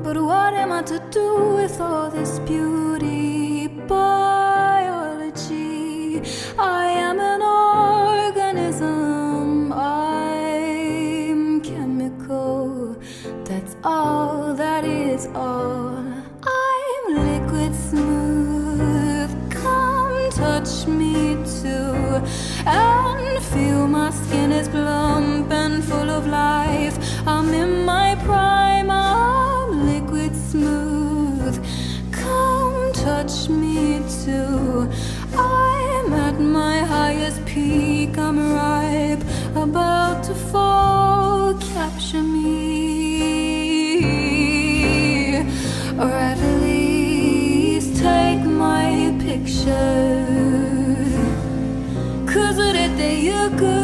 But what am I to do with all this beauty? Biology, I am an organism. I'm chemical, that's all, that is all. I'm liquid smooth, come touch me too, and feel my skin is plump and full of life. I'm in my prime, I'm liquid smooth, come touch me too. I'm at my highest peak, I'm ripe, about to fall, capture me, or at least take my picture, 'cause it you're good.